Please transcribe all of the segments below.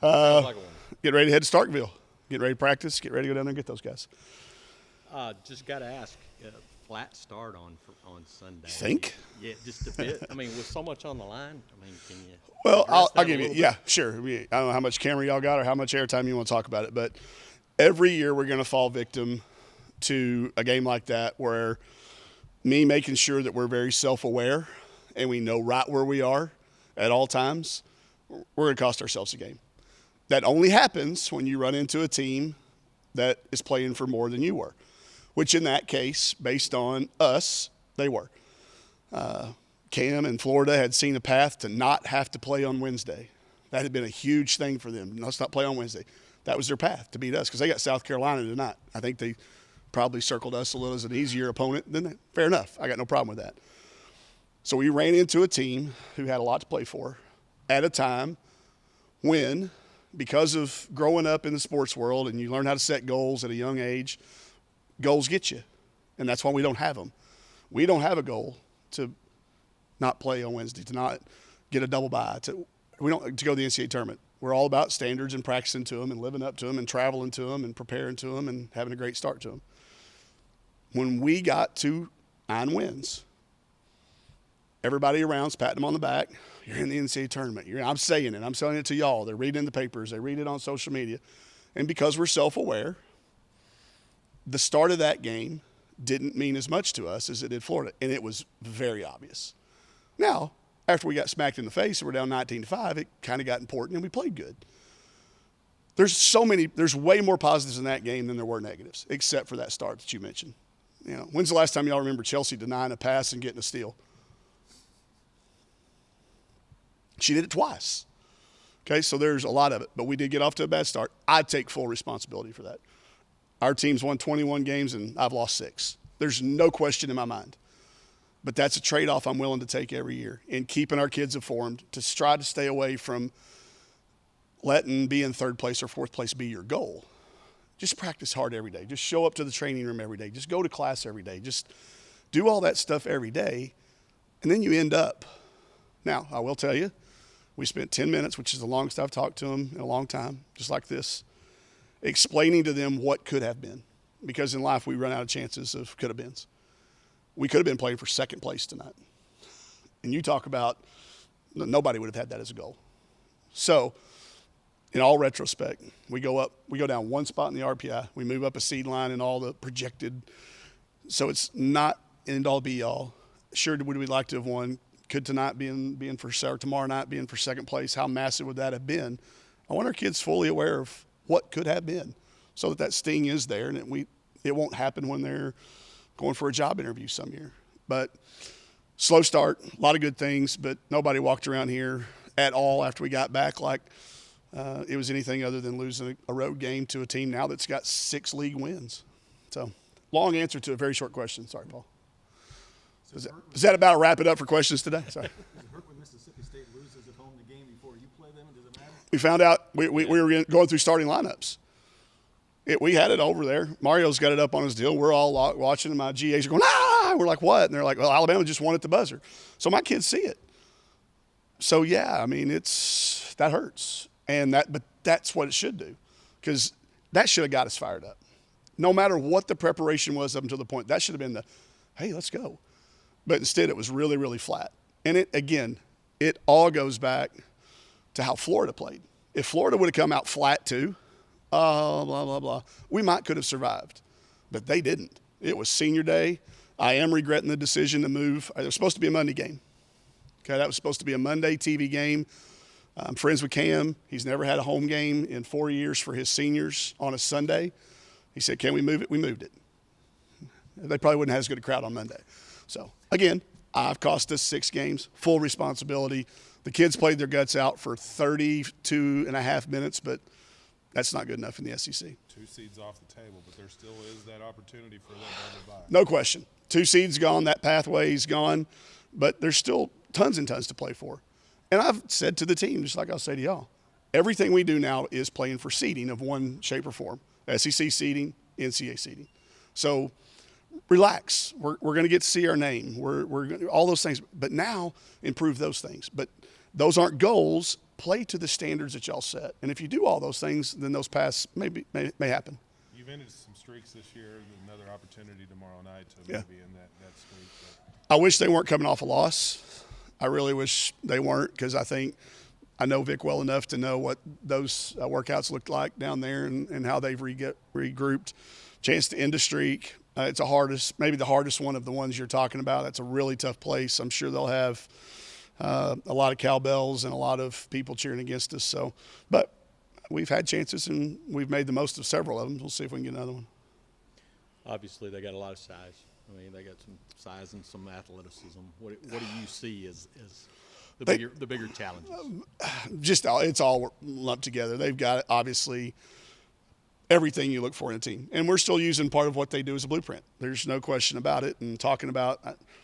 Sounds like one. Get ready to head to Starkville. Get ready to practice. Get ready to go down there and get those guys. Just got to ask, flat start on Sunday. You think? Yeah, just a bit. I mean, with so much on the line, I mean, can you? Well, address I'll that a give you. little Yeah, bit? sure. I don't know how much camera y'all got or how much airtime you want to talk about it, but every year we're going to fall victim to a game like that where me making sure that we're very self-aware and we know right where we are at all times, we're going to cost ourselves a game. That only happens when you run into a team that is playing for more than you were, which in that case, based on us, they were. Cam and Florida had seen a path to not have to play on Wednesday. That had been a huge thing for them. Let's not play on Wednesday. That was their path to beat us because they got South Carolina tonight. I think they probably circled us a little as an easier opponent. Then fair enough. I got no problem with that. So we ran into a team who had a lot to play for at a time when, because of growing up in the sports world and you learn how to set goals at a young age, goals get you. And that's why we don't have them. We don't have a goal to not play on Wednesday, to not get a double bye, to go to the NCAA tournament. We're all about standards and practicing to them and living up to them and traveling to them and preparing to them and having a great start to them. When we got to 9 wins, everybody around's patting them on the back. You're in the NCAA tournament. I'm saying it. I'm saying it to y'all. They're reading in the papers. They read it on social media. And because we're self-aware, the start of that game didn't mean as much to us as it did Florida. And it was very obvious. Now, after we got smacked in the face and we're down 19-5, it kind of got important and we played good. There's way more positives in that game than there were negatives, except for that start that you mentioned. When's the last time y'all remember Chelsea denying a pass and getting a steal? She did it twice. Okay, so there's a lot of it, but we did get off to a bad start. I take full responsibility for that. Our team's won 21 games and I've lost 6. There's no question in my mind. But that's a trade-off I'm willing to take every year in keeping our kids informed to try to stay away from letting be in third place or fourth place be your goal. Just practice hard every day. Just show up to the training room every day. Just go to class every day. Just do all that stuff every day, and then you end up. Now, I will tell you, we spent 10 minutes, which is the longest I've talked to them in a long time, just like this, explaining to them what could have been. Because in life, we run out of chances of could have beens. We could have been playing for second place tonight. And you talk about nobody would have had that as a goal. So, in all retrospect, we go down one spot in the RPI. We move up a seed line in all the projected. So it's not end all be all. Sure, would we like to have won? Could tonight being for, or tomorrow night being for second place? How massive would that have been? I want our kids fully aware of what could have been, so that sting is there, and it won't happen when they're going for a job interview some year. But slow start, a lot of good things, but nobody walked around here at all after we got back like it was anything other than losing a road game to a team now that's got 6 league wins. So, long answer to a very short question. Sorry, Paul. Does that about wrap it up for questions today? Sorry. Does it hurt when Mississippi State loses at home the game before you play them? Does it matter? We found out we were going through starting lineups. We had it over there. Mario's got it up on his deal. We're all watching, and my GAs are going, ah! We're like, what? And they're like, well, Alabama just won at the buzzer. So my kids see it. So, yeah, I mean, that hurts. But that's what it should do, because that should have got us fired up. No matter what the preparation was up until the point, that should have been hey, let's go. But instead, it was really, really flat. And it all goes back to how Florida played. If Florida would have come out flat too, blah, blah, blah, we could have survived. But they didn't. It was senior day. I am regretting the decision to move. It was supposed to be a Monday game. Okay, that was supposed to be a Monday TV game. I'm friends with Cam. He's never had a home game in 4 years for his seniors on a Sunday. He said, can we move it? We moved it. They probably wouldn't have as good a crowd on Monday. So, again, I've cost us 6 games, full responsibility. The kids played their guts out for 32 and a half minutes, but that's not good enough in the SEC. 2 seeds off the table, but there still is that opportunity for that double bye. No question. 2 seeds gone, that pathway's gone, but there's still tons and tons to play for. And I've said to the team, just like I'll say to y'all, everything we do now is playing for seeding of one shape or form. SEC seeding, NCAA seeding. So relax. We're going to get to see our name. We're all those things. But now improve those things. But those aren't goals. play to the standards that y'all set. And if you do all those things, then those pass may happen. You've ended some streaks this year, another opportunity tomorrow night to Yeah. maybe end that streak. But I wish they weren't coming off a loss. I really wish they weren't, because I know Vic well enough to know what those workouts looked like down there and how they've regrouped. Chance to end a streak. It's maybe the hardest one of the ones you're talking about. That's a really tough place. I'm sure they'll have a lot of cowbells and a lot of people cheering against us. So, but we've had chances and we've made the most of several of them. We'll see if we can get another one. Obviously, they got a lot of size. I mean, they got some size and some athleticism. What do you see as the bigger challenges? It's all lumped together. They've got obviously everything you look for in a team, and we're still using part of what they do as a blueprint. There's no question about it. And talking about,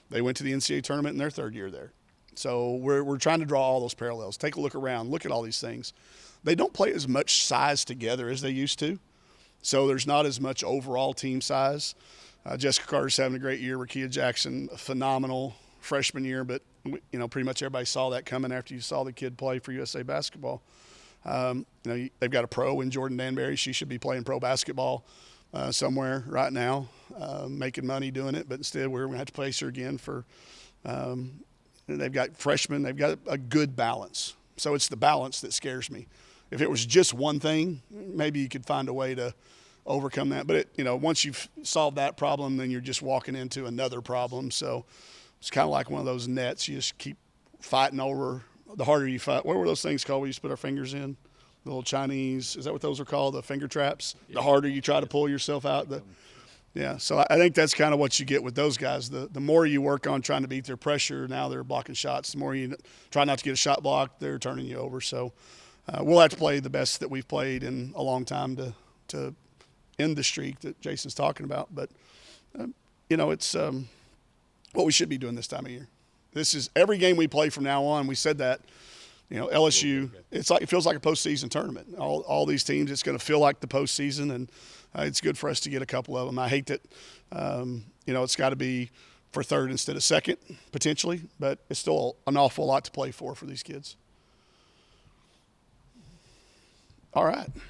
they went to the NCAA tournament in their third year there, so we're trying to draw all those parallels. Take a look around, look at all these things. They don't play as much size together as they used to, so there's not as much overall team size. Jessica Carter's having a great year. Rakia Jackson, a phenomenal freshman year, but pretty much everybody saw that coming after you saw the kid play for USA basketball. They've got a pro in Jordan Danbury. She should be playing pro basketball somewhere right now, making money doing it. But instead, we're going to have to place her again for. They've got freshmen. They've got a good balance. So it's the balance that scares me. If it was just one thing, maybe you could find a way to overcome that. But once you've solved that problem, then you're just walking into another problem. So it's kind of like one of those nets. You just keep fighting over. The harder you fight, what were those things called we used to put our fingers in? The little Chinese, is that what those are called? The finger traps? Yeah. The harder you try to pull yourself out. So I think that's kind of what you get with those guys. The more you work on trying to beat their pressure, now they're blocking shots. The more you try not to get a shot blocked, they're turning you over. So we'll have to play the best that we've played in a long time to end the streak that Jason's talking about. But, it's what we should be doing this time of year. This is every game we play from now on. We said that, LSU, it feels like a postseason tournament. All these teams, it's going to feel like the postseason, and it's good for us to get a couple of them. I hate that, it's got to be for third instead of second, potentially, but it's still an awful lot to play for these kids. All right.